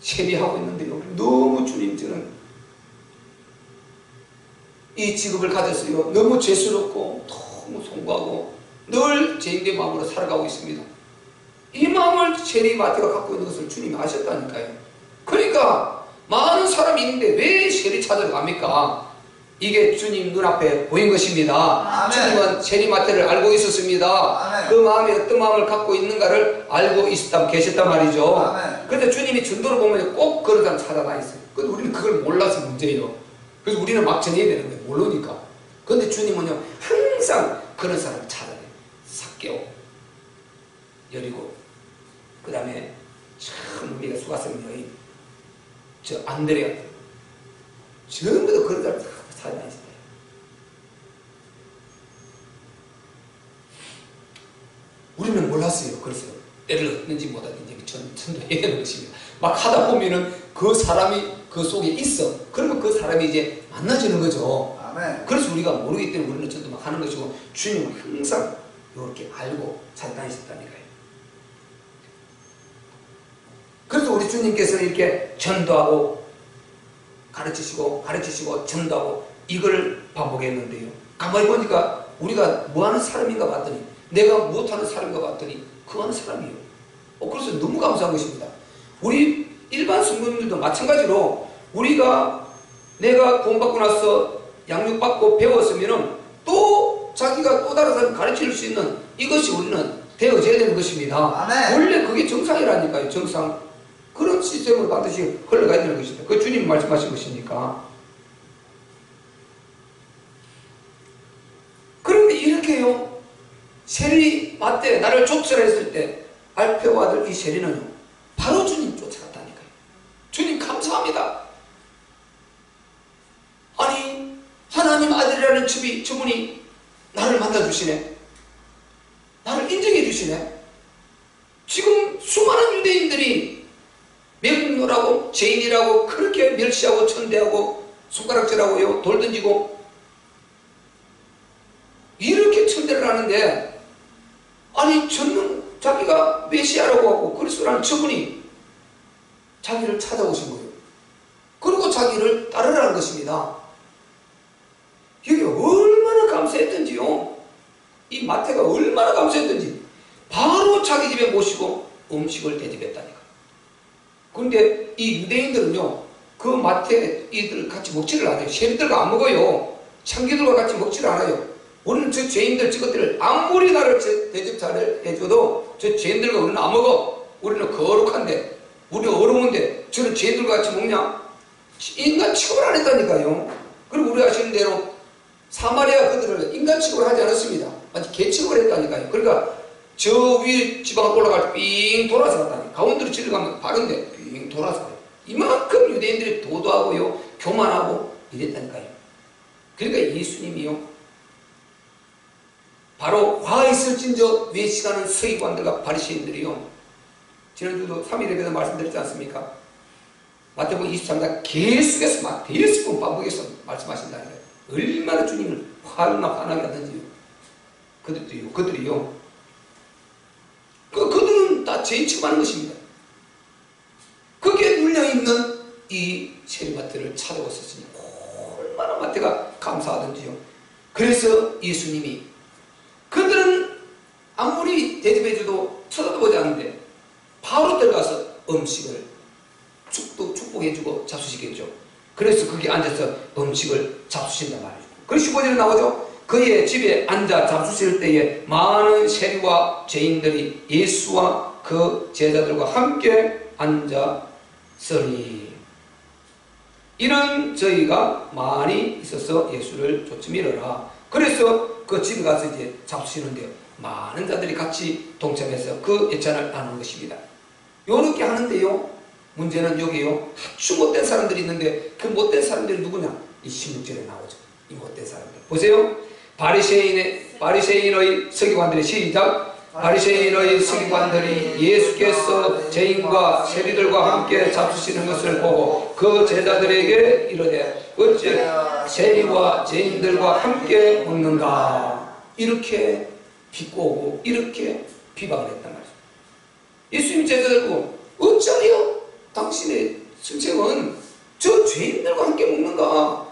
세비하고 있는데요 너무 주님 저는 이 직업을 가졌어요. 너무 죄스럽고 너무 송구하고 늘 죄인의 마음으로 살아가고 있습니다. 이 마음을 세리 마태가 갖고 있는 것을 주님이 아셨다니까요. 그러니까 많은 사람이 있는데 왜 세리 찾으러 갑니까? 이게 주님 눈앞에 보인 것입니다. 아멘. 주님은 세리 마태를 알고 있었습니다. 아멘. 그 마음이 어떤 마음을 갖고 있는가를 알고 계셨단 말이죠. 아멘. 그런데 주님이 전도를 보면 꼭 그런 사람 찾아다녔어요. 근데 우리는 그걸 몰라서 문제예요. 그래서 우리는 막 전해야 되는데 모르니까. 그런데 주님은요 항상 그런 사람을 찾아내요. 삭개오, 여리고, 그 다음에 참 우리가 수가성 여인, 저 안드레아, 전부 다 그런 사람을 찾아다녔어요. 우리는 몰랐어요. 그래서 때를 얻는지 못하든지 전도해야 되는 것입니다. 막 하다 보면은 그 사람이 그 속에 있어. 그러면 그 사람이 이제 만나지는 거죠. 아멘. 그래서 우리가 모르기 때문에 우리는 전도 막 하는 것이고 주님은 항상 이렇게 알고 찾아다니셨다니까요. 그래서 우리 주님께서는 이렇게 전도하고 가르치시고 전도하고 이걸 반복했는데요. 가만히 보니까 우리가 뭐하는 사람인가 봤더니 내가 못하는 사람인가 봤더니 그 하는 사람이에요. 그래서 너무 감사한 것입니다. 우리 일반 성도님들도 마찬가지로 내가 구원받고 나서 양육받고 배웠으면은 또 자기가 또 다른 사람 가르칠 수 있는 이것이 우리는 되어져야 되는 것입니다. 아멘. 원래 그게 정상이라니까요. 정상. 그런 시스템으로 반드시 흘러가야 되는 것입니다. 그 주님 말씀하신 것이니까. 그런데 이렇게요. 세리 마태 나를 쫓으라 때 알페오 아들 이 세리는요. 바로 주님 쫓아갔다니까요. 주님 감사합니다. 아니 하나님 아들이라는 저분이 나를 만나주시네. 나를 인정해주시네. 지금 수많은 유대인들이 맹렬하고 죄인이라고 그렇게 멸시하고 천대하고 손가락질하고요 돌 던지고 이렇게 천대를 하는데 아니 저는 자기가 메시아라고 하고 그리스도라는 저분이 자기를 찾아오신 거예요. 그리고 자기를 따르라는 것입니다. 이게 얼마나 감사했던지요. 이 마태가 얼마나 감사했던지 바로 자기 집에 모시고 음식을 대접했다니까. 그런데 이 유대인들은요, 그 마태 이들 같이 먹지를 않아요. 세리들과 안 먹어요. 창기들과 같이 먹지를 않아요. 우리는 저 죄인들 저것들을 아무리 나를 대접 잘 해줘도 저 죄인들과 우리는 안 먹어. 우리는 거룩한데, 우리는 어려운데 저는 죄인들과 같이 먹냐? 인간 취급을 안 했다니까요. 그리고 우리가 아시는 대로 사마리아 그들을 인간 취급을 하지 않았습니다. 마치 개 취급을 했다니까요. 그러니까 저 위에 지방을 올라갈 때 삥 돌아서 갔다니. 가운데로 지나가면 바른데 삥 돌아서 가요. 이만큼 유대인들이 도도하고요, 교만하고 이랬다니까요. 그러니까 예수님이요, 바로 화 있을진저 외식하는 서기관들과 바리새인들이요, 지난주도 3일 예배에서 말씀드렸지 않습니까? 마태복음 23장 계속해서 막 대여섯 번 반복해서 말씀하신다니까요. 얼마나 주님을 화나게 하는지요. 그들이요. 그들은 다 죄인 취급하는 것입니다. 거기에 눌려있는 이 세리마태를 찾아왔었으니 얼마나 마태가 감사하던지요. 그래서 예수님이, 그들은 아무리 대접해줘도 쳐다보지 않는데 바로 들어가서 음식을 축복해주고 잡수시겠죠. 그래서 거기 앉아서 음식을 잡수신단 말이죠. 그래서 15절에 나오죠. 그의 집에 앉아 잡수실 때에 많은 세리와 죄인들이 예수와 그 제자들과 함께 앉았으리. 이런 저희가 많이 있어서 예수를 쫓으미러라. 그래서 그 집에 가서 이제 잡수시는데 많은 자들이 같이 동참해서 그 예찬을 나누는 것입니다. 요렇게 하는데요, 문제는 여기요, 아주 못된 사람들이 있는데 그 못된 사람들이 누구냐? 이 16절에 나오죠. 이 못된 사람들 보세요. 바리새인의 서기관들이, 시작. 바리새인의 서기관들이 예수께서 죄인과 세리들과 함께 잡수시는 것을 보고 그 제자들에게 이르되 어째 세리와 죄인들과 함께 먹는가? 이렇게 비꼬고 이렇게 비방을 했단 말이죠. 예수님 제자들고, 어찌하여 당신의 선생은 저 죄인들과 함께 먹는가?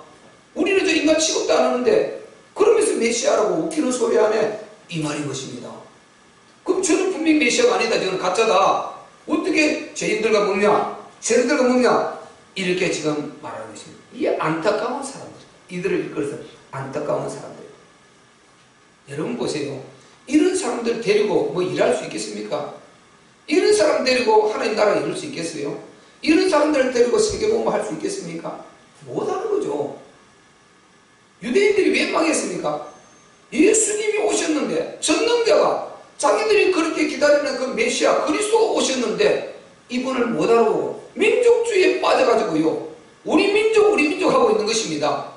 우리는 저 인간 취급도 안 하는데 그러면서 메시아라고 웃기는 소리 하네, 이 말인 것입니다. 그럼 저는 분명히 메시아가 아니다, 저는 가짜다. 어떻게 죄인들과 먹냐? 세리들과 먹냐? 이렇게 지금 말하는 것입니다. 이 안타까운 사람들, 이들을 이끌어서 안타까운 사람들. 여러분 보세요. 이런 사람들 데리고 뭐 일할 수 있겠습니까? 이런 사람 데리고 하나님 나라 이룰 수 있겠어요? 이런 사람들을 데리고 세계복음 할 수 있겠습니까? 못하는 거죠. 유대인들이 왜 망했습니까? 예수님이 오셨는데, 전능자가, 자기들이 그렇게 기다리는 그 메시아 그리스도가 오셨는데 이분을 못 알아보고 민족주의에 빠져가지고요, 우리 민족 하고 있는 것입니다.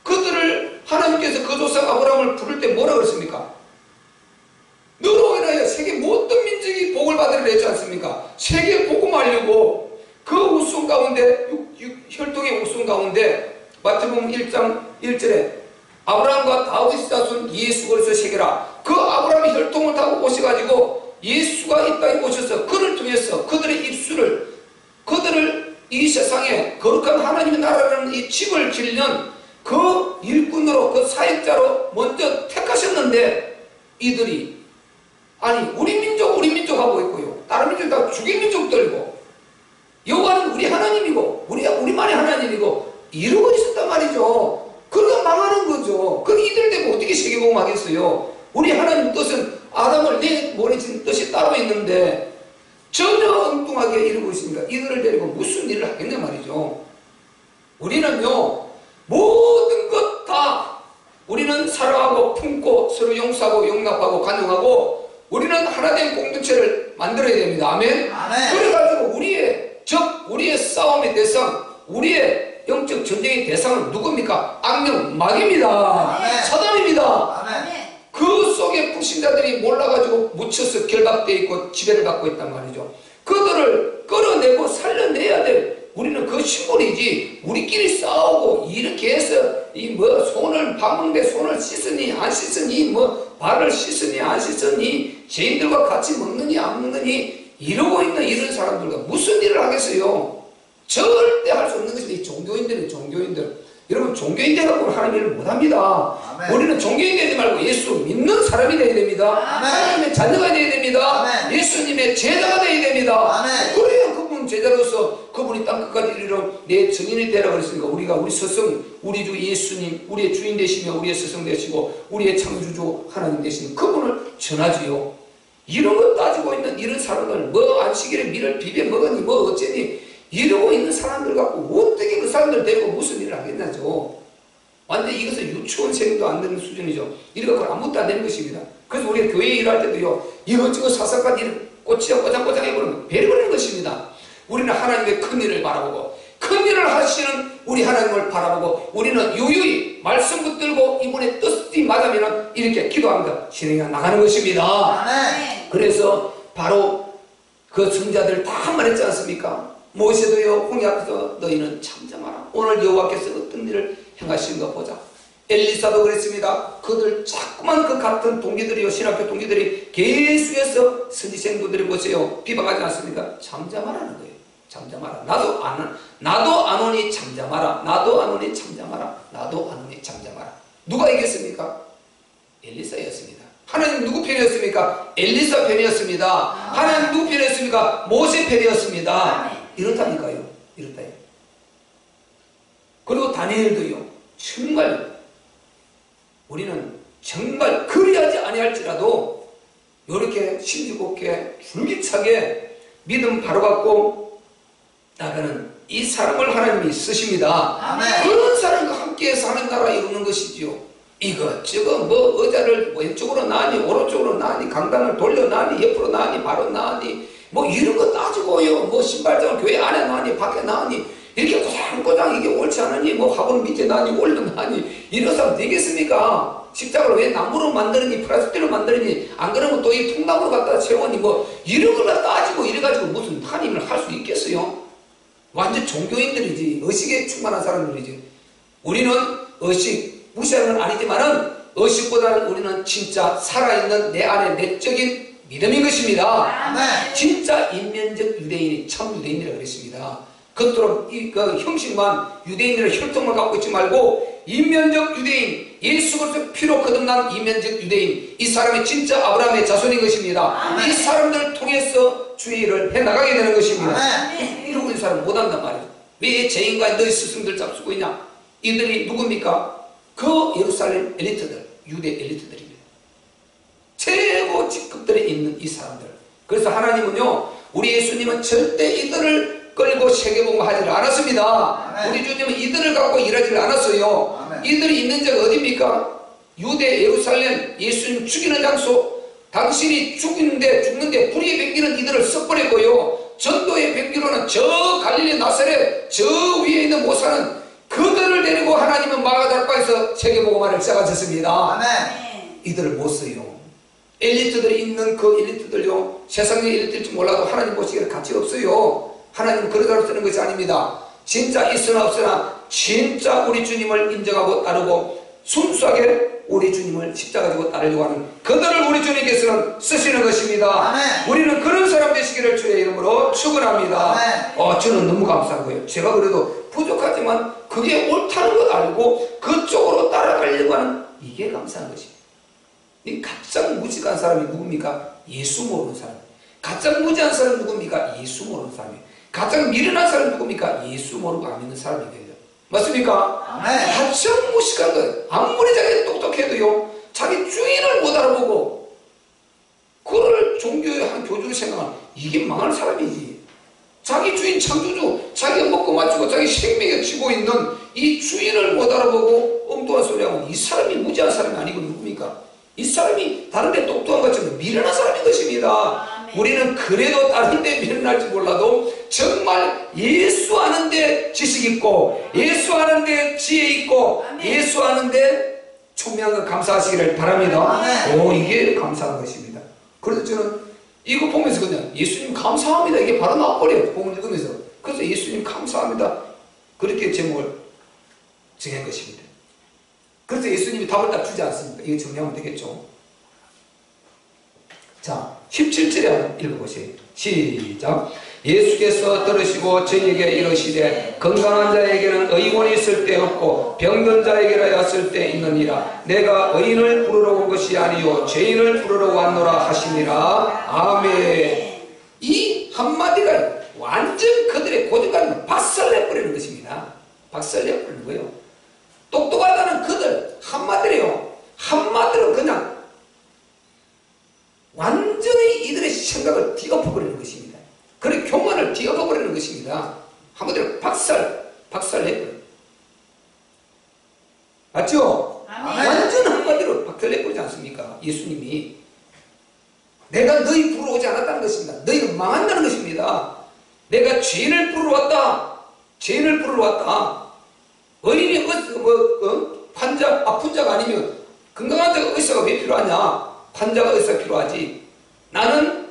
그들을 하나님께서 그 조상 아브라함을 부를 때 뭐라 그랬습니까? 너로 인하여 세계 모든 민족이 복을 받으려 했지 않습니까? 세계 복음하려고 그 우스운 가운데, 혈통의 우스운 가운데 마태복음 1장 1절에 아브라함과 다윗의 자손 예수 그리스도 세계라. 그 아브라함의 혈통을 타고 오셔가지고 예수가 이 땅에 오셔서 그를 통해서 그들의 입술을, 그들을 이 세상에 거룩한 하나님의 나라라는 이 집을 지르는 그 일꾼으로, 그 사역자로 먼저 택하셨는데 이들이, 아니 우리 민족 하고 있고요, 다른 민족 다 죽일 민족들이고, 여호와는 우리 하나님이고 우리만의 하나님이고 이러고 있었단 말이죠. 그러다 망하는 거죠. 그럼 이들 되고 어떻게 세계복음 하겠어요? 우리 하나님 뜻은 아담을 내보내신 뜻이 따로 있는데 전혀 엉뚱하게 이러고 있으니까 이들을 데리고 무슨 일을 하겠냐 말이죠. 우리는요, 모든 것 다 우리는 사랑하고 품고 서로 용서하고 용납하고 간용하고 우리는 하나된 공동체를 만들어야 됩니다. 아멘? 아멘. 그래가지고 우리의 싸움의 대상, 우리의 영적 전쟁의 대상은 누굽니까? 악령, 마귀입니다. 아멘. 사단입니다. 아멘. 그 속에 불신자들이 몰라가지고 묻혀서 결박되어 있고 지배를 받고 있단 말이죠. 그들을 끌어내고 살려내야 돼. 우리는 그 신분이지. 우리끼리 싸우고 이렇게 해서 손을 방문대 손을 씻으니 안 씻으니, 발을 씻으니 안 씻으니, 죄인들과 같이 먹느니 안 먹느니 이러고 있는 이런 사람들과 무슨 일을 하겠어요? 절대 할 수 없는 것입니다. 이 종교인들. 여러분 종교인 되라고 하나님 일을 못합니다. 아멘. 우리는 종교인 되지 말고 예수 믿는 사람이 되어야 됩니다. 아멘. 하나님의 자녀가 되어야 됩니다. 아멘. 예수님의 제자가 되어야 됩니다. 아멘. 그래야 그분 제자로서 그분이 땅끝까지 이르러 내 증인이 되라 그랬으니까 우리가 우리 스승 우리 주 예수님 우리의 주인 되시며 우리의 스승 되시고 우리의 창조주 하나님 되신 그분을 전하지요. 이런 거 따지고 있는 이런 사람들 뭐 안식일에 밀을 비벼 먹으니 뭐 어쩌니 이러고 있는 사람들 갖고 어떻게 그 사람들 데리고 무슨 일을 하겠냐죠. 완전 이것은 유치원생도 안 되는 수준이죠. 이런 거 아무것도 안 되는 것입니다. 그래서 우리가 교회에 일할 때도요 이것저것 사사까지 이런 꼬치장 꼬장꼬장 해버리면 베려버리는 것입니다. 우리는 하나님의 큰 일을 바라보고 큰 일을 하시는 우리 하나님을 바라보고 우리는 유유히 말씀 붙들고 이분의 뜻이 맞으면 이렇게 기도하면서 진행해 나가는 것입니다. 아멘. 그래서 바로 그 성자들 다 말했지 않습니까? 모세도요 홍해 앞에서 너희는 참잠하라. 오늘 여호와께서 어떤 일을 행하시는 거 보자. 엘리사도 그랬습니다. 그들 자꾸만 그 같은 동기들이요 신학교 동기들이 계속해서 선지생도들이 보세요 비방하지 않습니까? 잠잠하라는 거예요. 잠잠하라. 나도 안 오니 잠잠하라. 나도 안 오니 잠잠하라. 나도 안 오니 잠잠하라. 누가 이겼습니까? 엘리사였습니다. 하나님 누구 편이었습니까? 엘리사 편이었습니다. 하나님 누구 편이었습니까? 모세 편이었습니다. 이렇다니까요. 이렇다요. 그리고 다니엘도요. 정말 우리는 정말 그리하지 아니할지라도 이렇게 심지궂게 줄기차게 믿음 바로 갖고 나가는 이 사람을 하나님이 쓰십니다. 아멘. 그런 사람과 함께해서 하는 나라 이루는 것이지요. 이것저것 뭐 의자를 왼쪽으로 나니 오른쪽으로 나니 강단을 돌려 나니 옆으로 나니 바로 나니 뭐 이런 거 따지고요. 뭐 신발장을 교회 안에 나니 밖에 나니 이렇게 고장고장 이게 옳지 않으니 뭐 화분 밑에 나니 올려 나니 이런 사람 되겠습니까? 십자가를 왜 나무로 만드느니 플라스틱으로 만드느니 안 그러면 또 이 통나무로 갖다 채우니 뭐 이런 걸 따지고 이래가지고 무슨 하나님을 할 수 있겠어요? 완전 종교인들이지 의식에 충만한 사람들이지. 우리는 의식 무시하는 건 아니지만은 의식보다는 우리는 진짜 살아있는 내 안에 내적인 믿음인 것입니다. 아멘. 진짜 인면적 유대인이 참 유대인이라고 그랬습니다. 그토록 그 형식만 유대인들의 혈통만 갖고 있지 말고 인면적 유대인 예수 그리스도의 피로 거듭난 인면적 유대인 이 사람이 진짜 아브라함의 자손인 것입니다. 아멘. 이 사람들을 통해서 주의 일을 해나가게 되는 것입니다. 아멘. 이러고 있는 사람 못한단 말이에요. 왜 죄인과 너희 스승들 잡수고 있냐? 이들이 누굽니까? 그 예루살렘 엘리트들 유대 엘리트들입니다. 최고 직급들에 있는 이 사람들. 그래서 하나님은요 우리 예수님은 절대 이들을 끌고 세계복음하지 않았습니다. 아멘. 우리 주님은 이들을 갖고 일하지 않았어요. 아멘. 이들이 있는 데가 어디입니까? 유대 예루살렘 예수님 죽이는 장소. 당신이 죽는데 불의의 백기는 이들을 썩버렸고요. 전도의 백기로는 저 갈릴리 나사렛 저 위에 있는 모사는 그들을 데리고 하나님은 마가다락방에서 세계복음화를 시작하셨습니다. 아멘. 이들을 못 써요. 엘리트들이 있는 그 엘리트들요 세상의 엘리트일지 몰라도 하나님 보시기에 가치 없어요. 하나님은 그러다로 쓰는 것이 아닙니다. 진짜 있으나 없으나 진짜 우리 주님을 인정하고 따르고 순수하게 우리 주님을 십자가 지고 따르려고 하는 그들을 우리 주님께서는 쓰시는 것입니다. 아멘. 우리는 그런 사람 되시기를 주의 이름으로 축원합니다. 아멘. 저는 너무 감사한 거예요. 제가 그래도 부족하지만 그게 옳다는 걸 알고 그쪽으로 따라가려고 하는 이게 감사한 것입니다. 이 가장 무지한 사람이 누굽니까? 예수 모르는 사람. 가장 무지한 사람이 누굽니까? 예수 모르는 사람이에요. 가장 미련한 사람이 누굽니까? 예수 모르고 안 믿는 사람이 되죠. 맞습니까? 아멘. 가장 무식한 거예요. 아무리 자기 똑똑해도요 자기 주인을 못 알아보고 그를 종교의 한 교주로 생각하는 이게 망할 사람이지. 자기 주인 창조주 자기가 먹고 마시고 자기 생명에 쥐고 있는 이 주인을 못 알아보고 엉뚱한 소리하고 이 사람이 무지한 사람이 아니고 누굽니까? 이 사람이 다른 데 똑똑한 것처럼 미련한 사람인 것입니다. 아멘. 우리는 그래도 다른 데 미련할지 몰라도 정말 예수 아는데 지식 있고 예수 아는데 지혜 있고 아멘. 예수 아는데 총명한 것 감사하시기를 바랍니다. 아멘. 이게 감사한 것입니다. 그래서 저는 이거 보면서 그냥 예수님 감사합니다 이게 바로 나와버려요. 복음 읽으면서. 그래서 예수님 감사합니다 그렇게 제목을 정한 것입니다. 그래서 예수님이 답을 딱 주지 않습니까? 이거 정리하면 되겠죠. 자, 17절에 한번 읽어보세요. 시작. 예수께서 들으시고 저에게 이르시되 건강한 자에게는 의원이 있을 때 없고 병든 자에게라 있을 때 있느니라. 내가 의인을 부르러 온 것이 아니요 죄인을 부르러 왔노라 하시니라. 아멘. 이 한마디가 완전 그들의 고정관념을 박살내버리는 것입니다. 박살내버리는 거예요. 똑똑하다는 그들 한마디로 그냥 완전히 이들의 생각을 뒤엎어버리는 것입니다. 그래 교만을 뒤엎어버리는 것입니다. 한마디로 박살내버려요. 맞죠? 아멘. 완전 한마디로 박살내버리지 않습니까? 예수님이 내가 너희 부르러 오지 않았다는 것입니다. 너희가 망한다는 것입니다. 내가 죄인을 부르러 왔다. 죄인을 부르러 왔다. 의인이 환자, 아픈 자가 아니면 건강한 자가 의사가 왜 필요하냐? 환자가 의사가 필요하지. 나는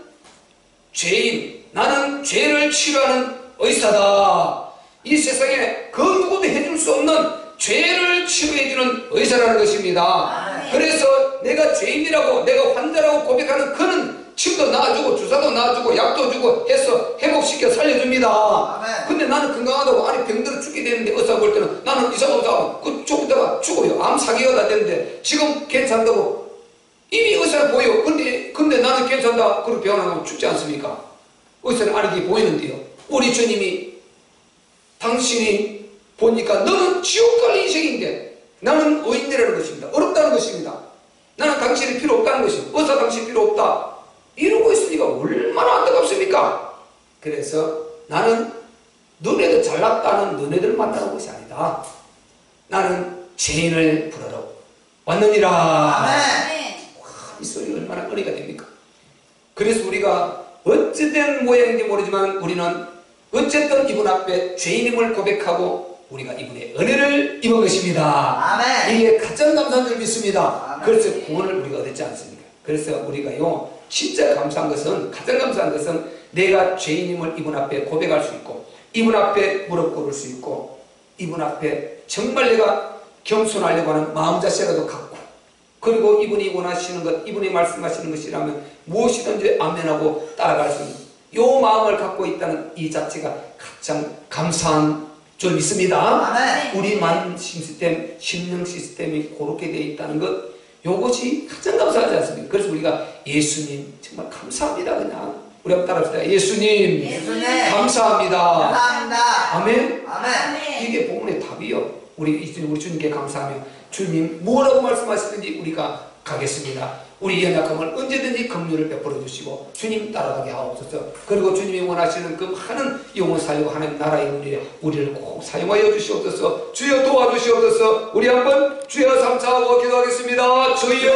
죄인, 나는 죄를 치료하는 의사다. 이 세상에 그 누구도 해줄 수 없는 죄를 치료해주는 의사라는 것입니다. 그래서 내가 죄인이라고, 내가 환자라고 고백하는 그는 침도 놔주고 주사도 놔주고 약도 주고 해서 회복시켜 살려줍니다. 근데 나는 건강하다고 아니 병들어 죽게 되는데 의사가 볼 때는 나는 의사가 조금 있다가 죽어요. 암 사기가 다 되는데 지금 괜찮다고 이미 의사는 보여. 근데 나는 괜찮다. 그리고 병원하고 죽지 않습니까? 의사는 아니게 보이는데요. 우리 주님이 당신이 보니까 너는 지옥 갈 인생인데 나는 의인이라는 것입니다. 어렵다는 것입니다. 나는 당신이 필요 없다는 것입니다. 의사 당신 필요 없다. 이러고 있으니까 얼마나 안타깝습니까? 그래서 나는 너네들 잘났다는 너네들 만나는 것이 아니다. 나는 죄인을 부르러 왔느니라. 아멘. 이 소리 얼마나 은혜가 됩니까? 그래서 우리가 어찌된 모양인지 모르지만 우리는 어쨌든 이분 앞에 죄인임을 고백하고 우리가 이분의 은혜를 입은 것입니다. 아멘. 이게 가장 감사한 줄 믿습니다. 아멘. 그래서 구원을 우리가 얻었지 않습니까? 그래서 우리가요 진짜 감사한 것은, 가장 감사한 것은 내가 죄인임을 이분 앞에 고백할 수 있고 이분 앞에 무릎 꿇을 수 있고 이분 앞에 정말 내가 겸손하려고 하는 마음 자세라도 갖고, 그리고 이분이 원하시는 것, 이분이 말씀하시는 것이라면 무엇이든지 아멘하고 따라갈 수 있는 이 마음을 갖고 있다는 이 자체가 가장 감사한 줄 믿습니다. 아멘. 우리 만 시스템, 심령 시스템이 그렇게 되어 있다는 것, 이것이 가장 감사하지 않습니까? 그래서 우리가 예수님 정말 감사합니다. 그냥 우리 한번 따라합시다. 예수님, 예수님 감사합니다. 감사합니다. 아멘. 아멘. 이게 복음의 답이요. 우리 주님께 감사하며 주님 뭐라고 말씀하시든지 우리가 가겠습니다. 우리 연약함을 언제든지 긍휼을 베풀어 주시고 주님 따라가게 하옵소서. 그리고 주님이 원하시는 그 많은 영혼 살리고 하는 나라의 은혜에 우리를 꼭 사용하여 주시옵소서. 주여 도와주시옵소서. 우리 한번 주여 삼차하고 기도하겠습니다. 주여.